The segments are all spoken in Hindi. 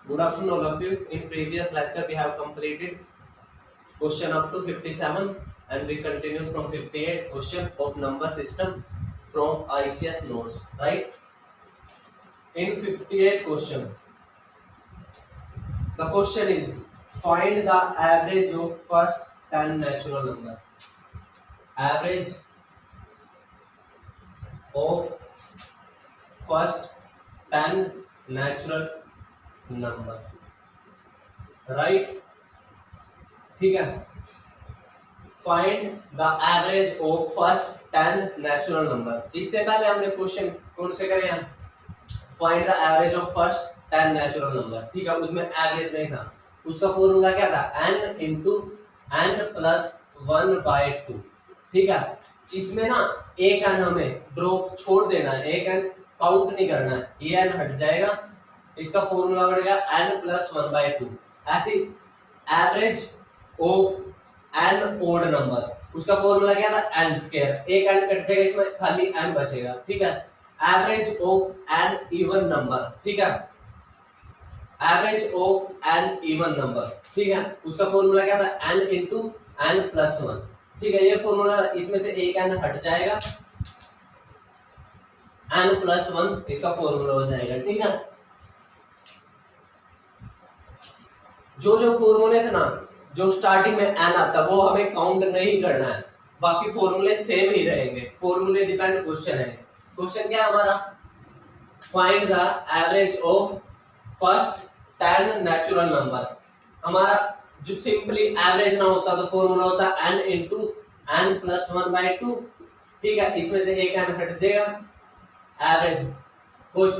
Good afternoon, all of you. In previous lecture, we have completed question up to 57, and we continue from 58 question of number system from ICS notes. Right? In 58 question, the question is find the average of first 10 natural number. Average of first 10 natural number. Right? ठीक है. Find the average of first 10 natural number. इससे पहले हमने क्वेश्चन कौन से करे हैं? Find the average of first 10 natural number. ठीक है, उसमें एवरेज नहीं था. उसका फॉर्मूला क्या था? n into n plus 1/2. ठीक है, इसमें ना एक n हमें ड्रॉप छोड़ देना है, एक n काउंट नहीं करना है, ये n हट जाएगा. इसका फॉर्मूला बढ़ेगा n plus 1/2. ऐसी average of n odd number, उसका फॉर्मूला क्या था? n square. एक n कट जाएगा, इसमें खाली n बचेगा. ठीक है, average of n even number. ठीक है, average of n even number. ठीक है, उसका फॉर्मूला क्या था? n into n plus 1. ठीक है, ये फॉर्मूला, इसमें से एक n हट जाएगा, n plus 1 इसका फॉर्मूला हो जाएगा. ठीक है, जो जो फॉर्मूले थे ना, जो स्टार्टिंग में n आता वो हमें काउंट नहीं करना है, बाकी फॉर्मूले सेम ही रहेंगे. फॉर्मूले डिपेंड क्वेश्चन है. क्वेश्चन क्या है हमारा? Find the average of first 10 natural number. हमारा जो सिंपली एवरेज ना होता तो फॉर्मूला होता n into n plus 1/2. ठीक है, इसमें से एक n हट जाएगा, एवरेज कुछ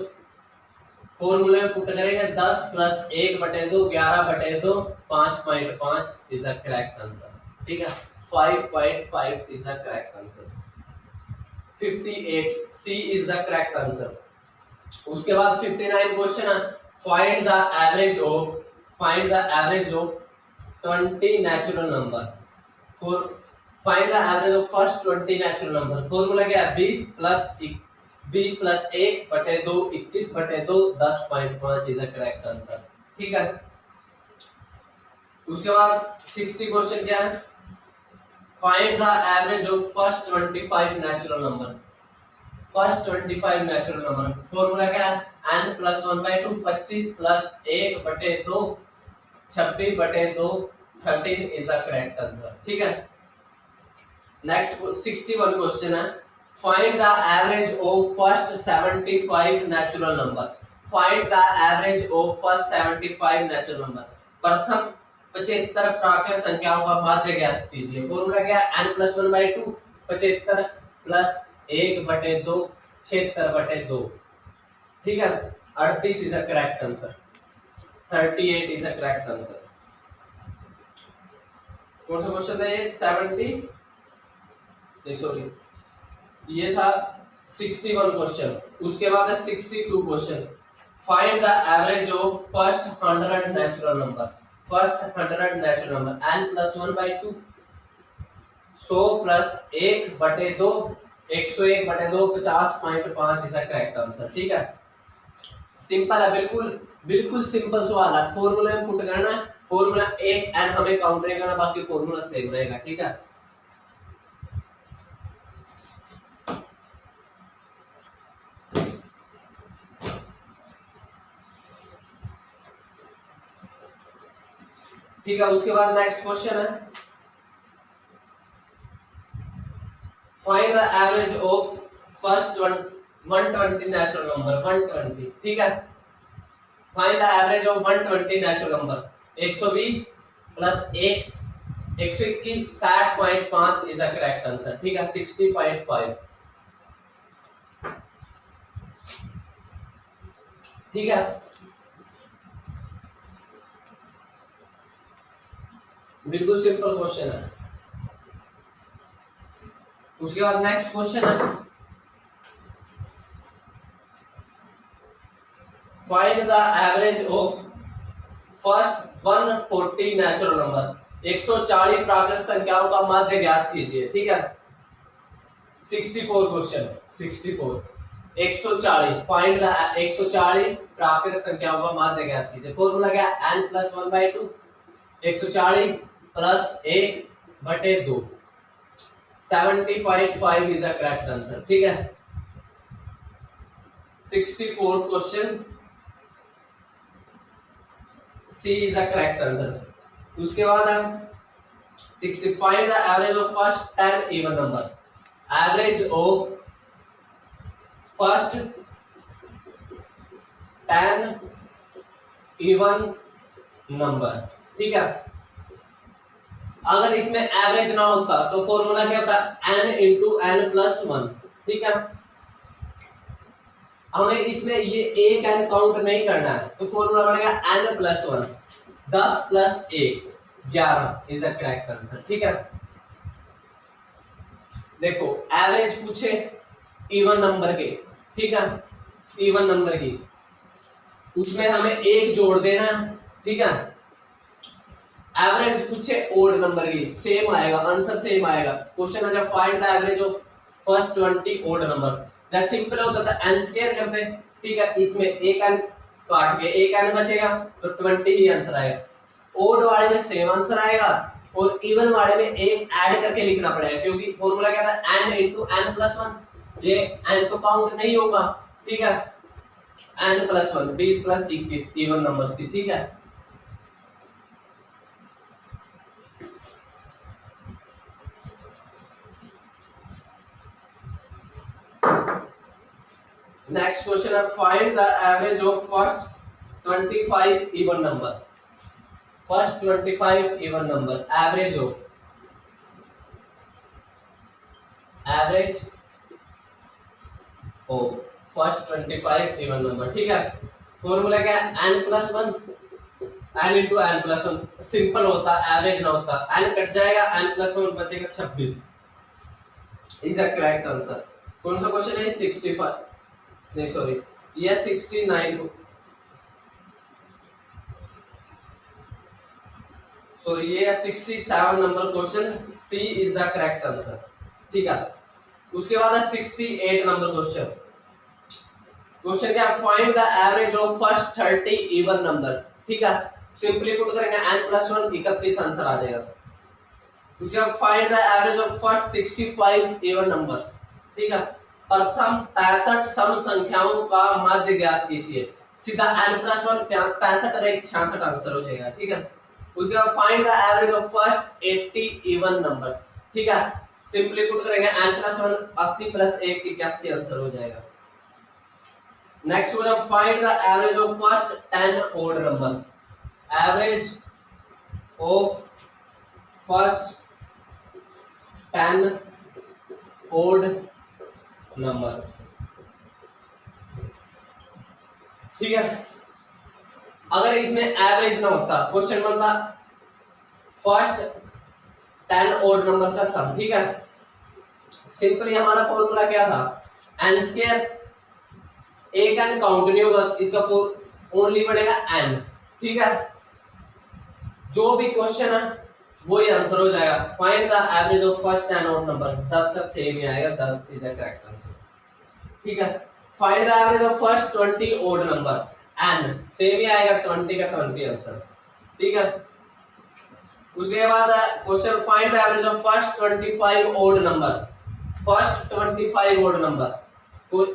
फॉर्मूले में पुट करेंगे 10 plus 1/2 11/2 5.5 is the correct answer. ठीक है, 5.5 is the correct answer. 58 C is the correct answer. उसके बाद 59 क्वेश्चन है find the average of 20 natural number. For find the average of first 20 natural number. Formula क्या है? 20 plus 1/2 21/2 10.5 is the correct answer. ठीक है, उसके बाद 60 क्वेश्चन क्या है? Find the average of first 25 natural number. First 25 natural number. Formula क्या है? n plus 1/2 25 plus 1/2 26/2 13 is the correct answer. ठीक है, नेक्स्ट 61 क्वेश्चन है find the average of first 75 natural number. Find the average of first 75 natural number. प्रथम 75 प्राकृत संख्याओं का माध्य ज्ञात कीजिए. फॉर्मूला क्या है? n plus 1/2 75 plus 1/2 76/2. ठीक है, 38 is the correct answer. 38 is the correct answer. कौन सा क्वेश्चन था ये? 70 नहीं सॉरी, ये था 61 क्वेश्चन. उसके बाद है 62 question. Find the average of first 100 natural number. First 100 natural number n plus 1/2 100 plus 1/2 101/2 50.5 is the correct answer. ठीक है, सिंपल है, बिल्कुल सिंपल सवाल है. फॉर्मूला में पुट करना है. फॉर्मूला एक n हमें काउंट नहीं करना, बाकी फॉर्मूला सेम रहेगा. ठीक है, ठीक है. उसके बाद नेक्स्ट क्वेश्चन है find the average of first 120 natural number. 120. ठीक है, find the average of 120 natural number. 120 plus 1 121 60.5 is the correct answer. ठीक है, 60.5. ठीक है, बिल्कुल सिंपल क्वेश्चन है. उसके बाद नेक्स्ट क्वेश्चन है find the average of first 140 natural number. 140 प्राकृत संख्याओं का माध्य ज्ञात कीजिए. ठीक है, 64 क्वेश्चन 64. 140 फाइंड द 140 प्राकृत संख्याओं का माध्य ज्ञात कीजिए। फॉर्मूला क्या है n + 1/2 140 + 1/2 70.5 is the correct answer. ठीक है 64 question C is the correct answer. उसके बाद हम 65 the average of first 10 even number. Average of first 10 even number. ठीक है अगर इसमें एवरेज ना होता तो फॉर्मूला क्या होता n × n + 1। ठीक है हमें इसमें ये एक n काउंट नहीं करना है तो फॉर्मूला बनेगा n + 1 10 + 1 11 is the correct answer. ठीक है देखो एवरेज पूछे इवन नंबर के। ठीक है इवन नंबर की उसमें हमें एक जोड़ देना है। ठीक है एवरेज पूछे ओड नंबर की सेम आएगा आंसर सेम आएगा। क्वेश्चन है जब find the average of first 20 odd number जैसे सिंपल होता था n स्क्वायर करते। ठीक है इसमें एक n काट के एक n बचेगा तो 20 ही आंसर आएगा। ओड वाले में सेम आंसर आएगा और इवन वाले में एक ऐड करके लिखना पड़ेगा क्योंकि फॉर्मूला क्या था n × n + 1 ये n तो काउंट नहीं होगा। ठीक है n + 1 20 + 21 इवन नंबर्स की। ठीक है नेक्स्ट क्वेश्चन है find the average of first 25 even number. First 25 even number average of first 25 even number. ठीक है फॉर्मूला क्या है n + 1 n × n + 1 सिंपल होता एवरेज ना होता n कट जाएगा n + 1 बचेगा 26 इज द करेक्ट आंसर। कौन सा क्वेश्चन है 65 नहीं सॉरी ये 69 को सॉरी ये 67 number question C is the correct answer. ठीक है उसके बाद है 68 नंबर क्वेश्चन। क्वेश्चन क्या find the average of first 30 even numbers. ठीक है सिंपली पुट करेंगे n + 1 31 आंसर आ जाएगा। उसके बाद find the average of first 65 even numbers. ठीक है प्रथम 65 सम संख्याओं का माध्य ज्ञात कीजिए। सीधा n + 1 65 और 1 66 आंसर हो जाएगा। ठीक है उसके बाद find the average of first 80 even numbers. ठीक है सिंपली पुट करेंगे n + 1 80 + 1 81 आंसर हो जाएगा। Next one find the average of first 10 odd number. Average of first 10 odd numbers. ठीक है अगर इसमें एवरेज ना होता क्वेश्चन बनता फर्स्ट 10 ओड नंबर का सम। ठीक है सिंपली हमारा फॉर्मूला क्या था n² एक n काउंट नहीं होगा इसका ओनली बढ़ेगा n। ठीक है जो भी क्वेश्चन है वही आंसर हो जाएगा। Find the average of first 10 odd number 10 का सेम ही आएगा 10 इज द करेक्ट आंसर। ठीक है find the average of first 20 odd number n same ही आएगा 20 का 20 आंसर। ठीक है उसके बाद question find the average of first 25 odd number. First 25 odd number तो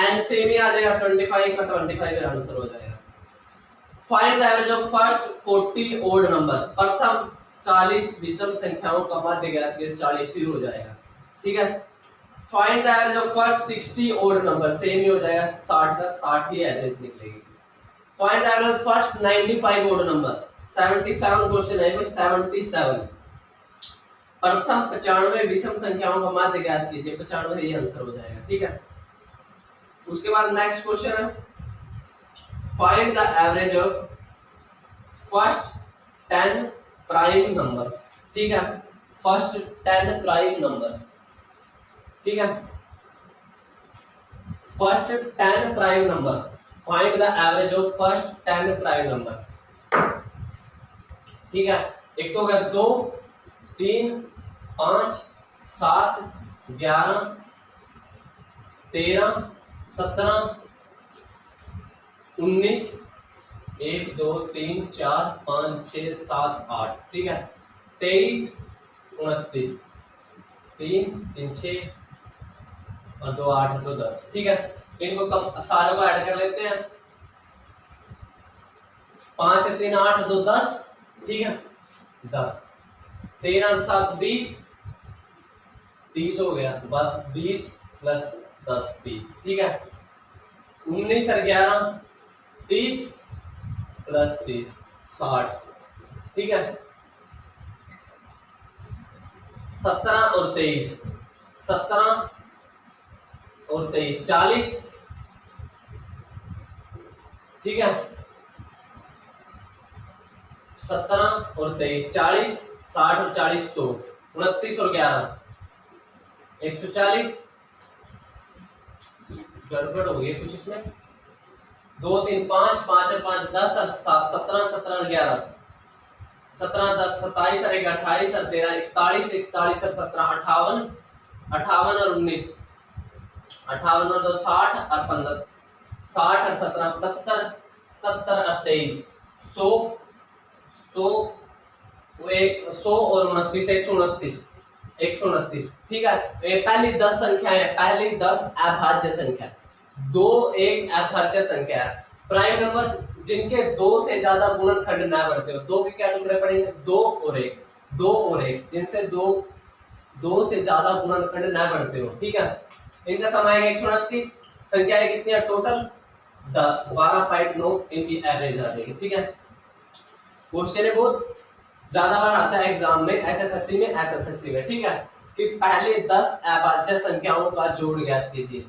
n सेम ही आ जाएगा 25 का 25 का आंसर हो जाएगा। Find the average of first 40 odd number. प्रथम 40 विषम संख्याओं का माध्य ज्ञात कीजिए 40 ही हो जाएगा। ठीक है find the average of first 60 odd number same ही हो जाएगा 60 का 60 ही एवरेज निकलेगी। Find the average of first 95 odd number 77 question है 77 प्रथम 95 विषम संख्याओं का माध्य ज्ञात कीजिए 95 ही आंसर हो जाएगा। ठीक है उसके बाद नेक्स्ट क्वेश्चन है find the average of first 10 prime number. ठीक है फर्स्ट 10 प्राइम नंबर। ठीक है first 10 prime number find the average of first 10 prime number. ठीक है एक तो है 2 3 5 7 11 13 17, 19, 1 2 3 4 5 6 7 8, ठीक है। 23, 29, 3 3 6 और 2 8 2 10, ठीक है। इनको कम सारों को ऐड कर लेते हैं। 5 से 3 8 2 10, ठीक है। 10, 13 और 7 20, 30 हो गया। बस 20 प्लस 10 30, ठीक है। 19 और 11 30 प्लस 30 60, ठीक है। 17 और 23, 17 और 23 40, ठीक है। 17 और 23 40, 60 और 40 100, 29 और 11 140, गड़बड़ हो गई कुछ इसमें। 2 3 5 5 और 5 10 और 7 17 17 और 11 17 10 27 और 1 28 और 13 41 41 और 17 58 58 और 19 58 और 2 60 और 15 60 और 17 77 77 और 23 100 100 और 29 129 129, ठीक है। ये पहली 10 संख्या है, पहली 10 अभाज्य संख्या, 2 एक अभाज्य संख्या है। प्राइम नंबर जिनके 2 से ज्यादा गुणनखंड ना बढ़ते हो, 2 के क्या टुकड़े पड़ेंगे, 2 और 1 2 और 1, जिनसे 2 से ज्यादा गुणनखंड ना बढ़ते हो, ठीक है। इनका सम आएगा 129। संख्याएं कितनी है टोटल 10, 12.9 इनकी एवरेज आ जाएगी, ठीक है। क्वेश्चन है बहुत ज्यादा बार आता है एग्जाम में, एसएससी में, एसएससी में, ठीक है। कि पहले 10 अभाज्य संख्याओं का जोड़ ज्ञात कीजिए।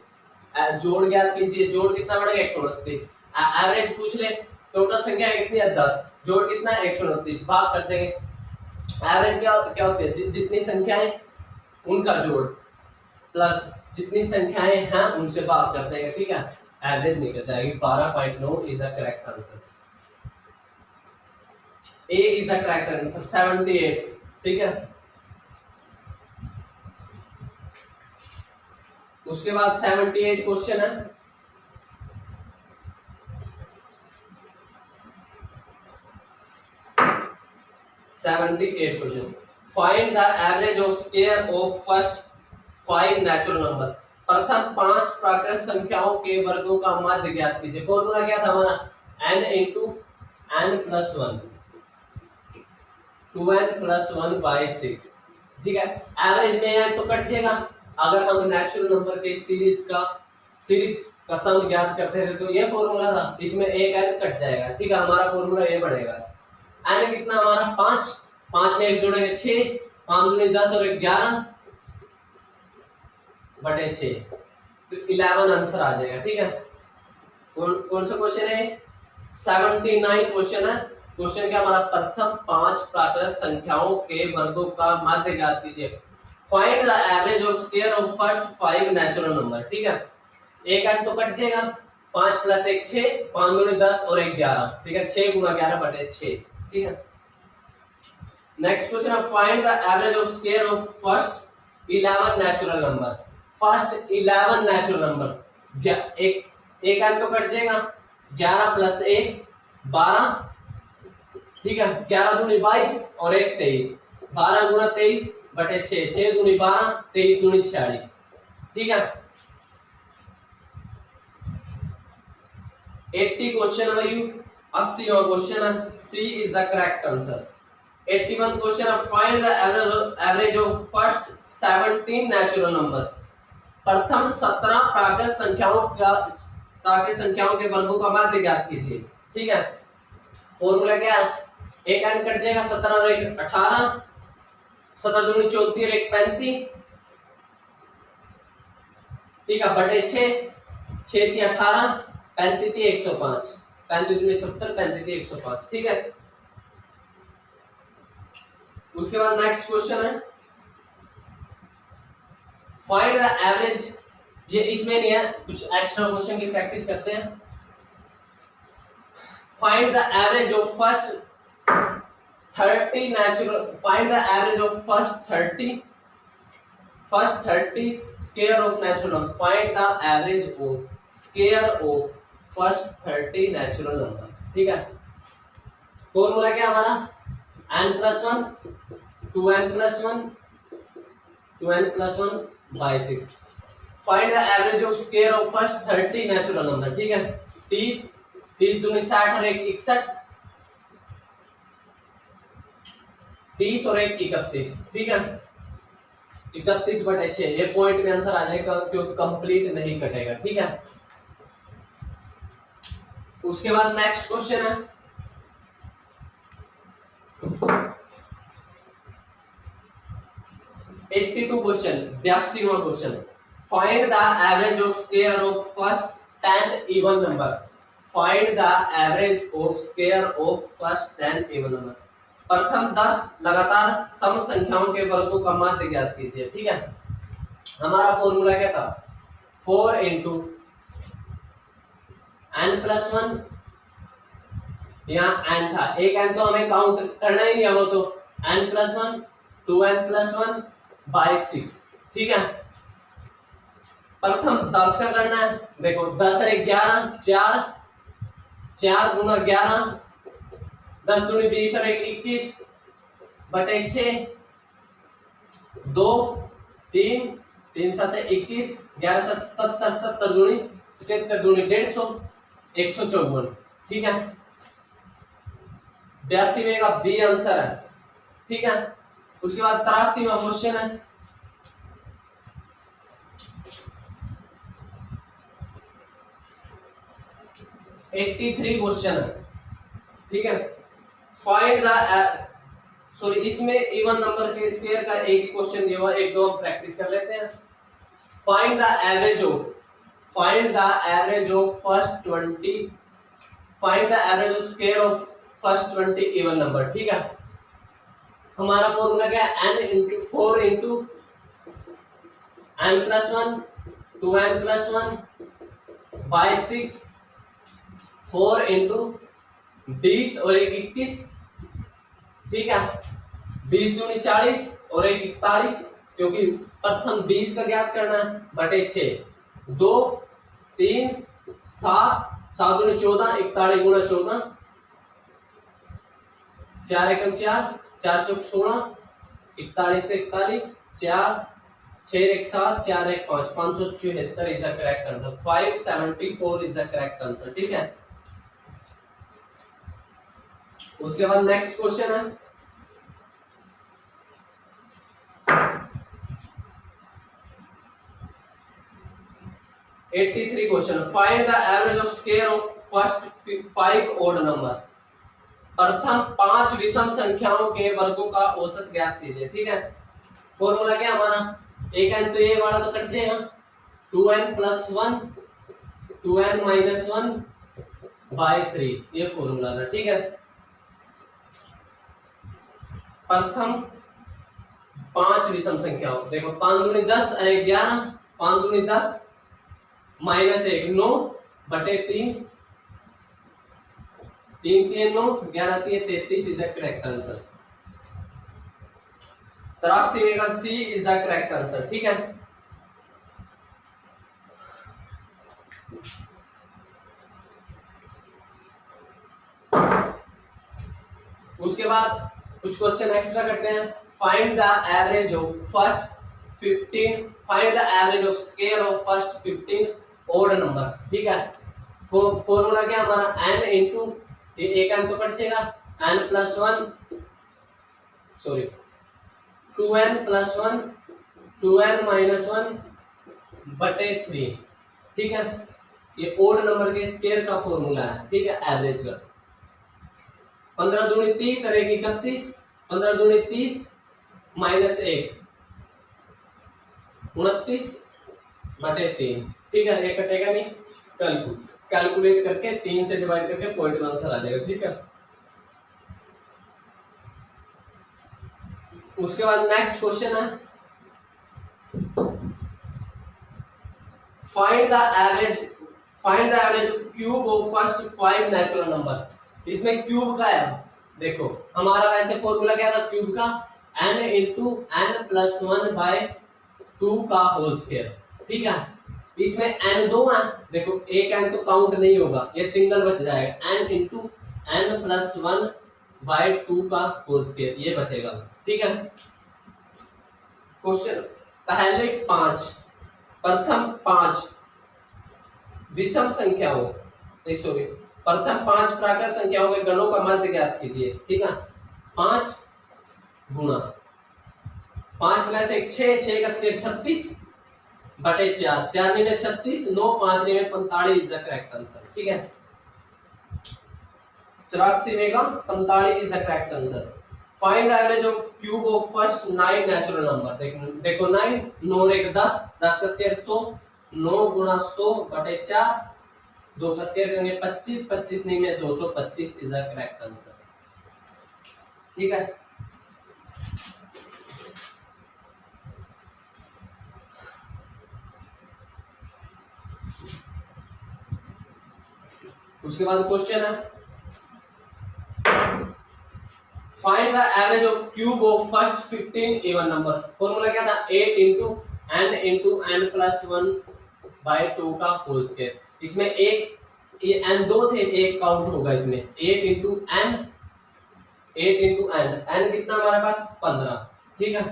जोड़ ज्ञात कीजिए, जोड़ कितना बढ़ेगा 129। एवरेज पूछ ले, टोटल संख्या कितनी है 10, जोड़ कितना है 129, भाग कर देंगे। एवरेज क्या होती है, जितनी संख्याएं उनका जोड़ प्लस जितनी संख्याएं हैं उनसे भाग कर देंगे, ठीक है। एवरेज निकल जाएगी 12.9 is the correct answer. A is the correct answer 78, ठीक है। उसके बाद 78 क्वेश्चन है। Question, find the average of square of first 5 natural number. प्रथम 5 प्राकृत संख्याओं के वर्गों का माध्य ज्ञात कीजिए। फॉर्मूला क्या था हमारा, n into n plus 1, 2n plus 1 by 6, ठीक है। एवरेज में n तो कट जाएगा। अगर हम नेचुरल नंबर के सीरीज का सम ज्ञात करते थे तो ये फॉर्मूला था, इसमें एक n कट जाएगा, ठीक है। हमारा फॉर्मूला ये बढ़ेगा। n कितना हमारा 5, 5 में 1 जोड़ेंगे 6, 5 दूनी 10 और 11 बटे 6, तो 11 आंसर आ जाएगा, ठीक है। कौन सा क्वेश्चन है, 79 क्वेश्चन है। क्वेश्चन क्या हमारा, प्रथम 5 प्राकृत संख्याओं के वर्गों का माध्य ज्ञात कीजिए। Find the average of square of first 5 natural number, ठीक है। एक अंक तो कट जाएगा, 5 प्लस 1 6, 5 दूनी 10 और 1 11, ठीक है। 6 गुना 11 बटे 6, ठीक है। नेक्स्ट क्वेश्चन है, find the average of square of first 11 natural number. First 11 natural number, एक अंक तो कट जाएगा, 11 प्लस 1 12, ठीक है। 11 दूनी 22 और 1 23, 12 गुना 23 बटे 6, 6 दूनी 12, 23 दूनी 46, ठीक है। 80 क्वेश्चन है, 80वां क्वेश्चन है, C is the correct answer. 81 question है, find the average of first 17 natural number. प्रथम 17 प्राकृत संख्याओं के वर्गों का माध्य ज्ञात कीजिए, ठीक है। फॉर्मूला क्या है, एक अंक कट जाएगा, 17 और 1 18, 17 दूनी 34 और 1 35, ठीक है, बटे 6, 6 3 18, 35 3 105, 35 दूनी 70, 35 3 105, ठीक है। उसके बाद नेक्स्ट क्वेश्चन है, फाइंड द एवरेज। ये इसमें नहीं है, कुछ एक्स्ट्रा क्वेश्चन की प्रैक्टिस करते हैं। Find the average of first 30 natural, find the average of first 30 square of natural number. Find the average of square of first 30 natural number. ठीक है, फॉर्मूला क्या हमारा, n+1 2n+1 by 6। Find the average of square of first 30 natural number. ठीक है, 30 30 दूनी 60 और 1 61, 30 और 1 31। ठीक है, 31/6 ये पॉइंट में आंसर आ जाएगा क्योंकि कंप्लीट नहीं कटेगा। ठीक है, उसके बाद नेक्स्ट क्वेश्चन है 82 क्वेश्चन, 82वां question. Find the average of square of first 10 even number. Find the average of square of first 10 even number. प्रथम 10 लगातार सम संख्याओं के वर्गों का माध्य ज्ञात कीजिए। ठीक है, हमारा फॉर्मूला क्या था, 4 इंटू n+1, यहाँ n था, एक n तो हमें काउंट करना ही नहीं है, वो तो n+1 2n+1 by 6। ठीक है, प्रथम 10 का करना है। देखो 10 और 11 4 4 गुना 11, 10 दूनी 20 और 1 21/6, 2 3 3 7 21, 11 7 77, 77 दूनी 75 दूनी 150, 154। ठीक है, 82वें का बी आंसर है। ठीक है, उसके बाद 83वां क्वेश्चन है 83 क्वेश्चन है। ठीक है, फाइंड द सॉरी इसमें इवन नंबर के स्क्वायर का एक क्वेश्चन दिया हुआ, एक दो हम प्रैक्टिस कर लेते हैं। Find the average of first 20, find the average of square of first 20 even number. ठीक है, हमारा फॉर्मूला क्या है, n × 4 × n+1 2n+1 by 6, 4 × 20 और 1 21। ठीक है, 20 दूनी 40 और 1 41, क्योंकि प्रथम 20 का ज्ञात करना है, बटे 6, 2 3 7 7 दूनी 14, 41 गुना 14, 4 एकम 4 4 चौक 16, 41 के 41, 4 6 1 7 4 1 5, 574 is the correct answer. 574 is the correct answer. ठीक है, उसके बाद नेक्स्ट क्वेश्चन है 83 question. Find the average of square of first 5 odd number. प्रथम 5 विषम संख्याओं के वर्गों का औसत ज्ञात कीजिए। ठीक है, फॉर्मूला क्या हमारा, एक n तो ये वाला तो कट जाएगा, 2n+1 2n-1 by 3, ये फॉर्मूला था। ठीक है, प्रथम 5 विषम संख्याओं, देखो 5 दूनी 10 और 1 11, 5 दूनी 10 -1 9/3, 3 3 9, 11 3 33 इज द करेक्ट आंसर। 83वें का सी इज द करेक्ट आंसर। ठीक है, उसके बाद कुछ क्वेश्चन एक्स्ट्रा करते हैं। Find the average of first 15, find the average of square of first 15 odd number. ठीक है, फॉर्मूला क्या हमारा, n इंटू ये एक n तो कट जाएगा, n+1 सॉरी 2n+1 2n-1 बटे 3। ठीक है, ये ऑड नंबर के स्क्वायर का फॉर्मूला है। ठीक है, एवरेज का 15 दूनी 30 और 1 31, 15 दूनी 30 -1 29/3। ठीक है, ये कटेगा नहीं, कैलकुलेट करके 3 से डिवाइड करके पॉइंट आंसर आ जाएगा। ठीक है, उसके बाद नेक्स्ट क्वेश्चन है find the average cube of first 5 natural number. इसमें क्यूब का है, देखो हमारा वैसे फॉर्मूला क्या था क्यूब का, n × n+1/2 का होल स्क्वायर। ठीक है, इसमें n दो है, देखो एक n तो काउंट नहीं होगा, ये सिंगल बच जाएगा, n into n plus 1 by 2 का होल स्क्वायर, ये बचेगा। ठीक है, क्वेश्चन पहले 5, प्रथम 5 विषम संख्या हो, देखोगे प्रथम 5 प्राकृत संख्याओं के गणों का मध्य ज्ञात कीजिए। ठीक है, 5 गुणा 5 में से 6, 6 का स्क्वायर 36 बटे 4, 4 में 36, 9 5 में 45 इज द करेक्ट आंसर। ठीक है, 84 में का 45 is the correct answer. Find the average of cube of first 9 natural number. देखो 9 9 एक 10, 10 का स्क्वायर 100, 9 गुणा 100 बटे 4, 2 का स्क्वायर करेंगे 25, 25 नहीं में 225 इज द करेक्ट आंसर। ठीक है, उसके बाद क्वेश्चन है find the average of cube of first 15 even number. Formula क्या था, 8 इंटू n प्लस 1 बाय 2 का होल स्क्वायर। इसमें एक ये n दो थे, एक काउंट होगा इसमें, 8 इंटू n, 8 इंटू n कितना हमारे पास 15। ठीक है,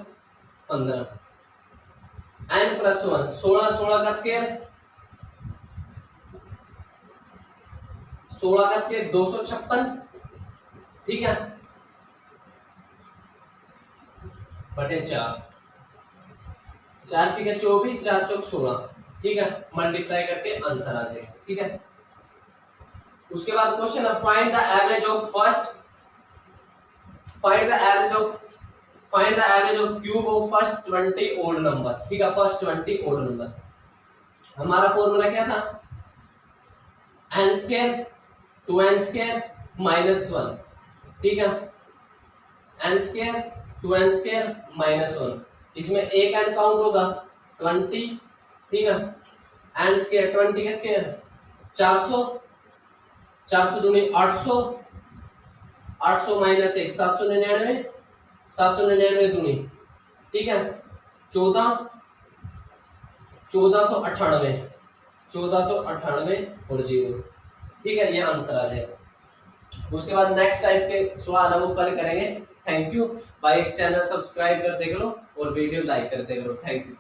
15 n प्लस 1 16, 16 का स्क्वायर 16 का स्क्वायर 256। ठीक है, बटे 4, 4 से 24, 4 चौक 16। ठीक है, मल्टीप्लाई करके आंसर आ जाएगा। ठीक है, उसके बाद क्वेश्चन है find the average of first, find the average of cube of first 20 odd number. ठीक है, फर्स्ट 20 ओड नंबर। हमारा फॉर्मूला क्या था, n square 2n square minus 1। ठीक है, n square 2n square minus 1, इसमें एक n काउंट होगा 20। ठीक है, n स्क्वायर 20 का स्क्वायर 400, 400 दूनी 800, 800 माइनस 1 799, 799 दूनी। ठीक है, 14, 1498, 1498 और 0। ठीक है, ये आंसर आ जाएगा। उसके बाद नेक्स्ट टाइप के सवाल हम कल करेंगे। थैंक यू, भाई चैनल सब्सक्राइब करते करो और वीडियो लाइक करते करो। Thank you.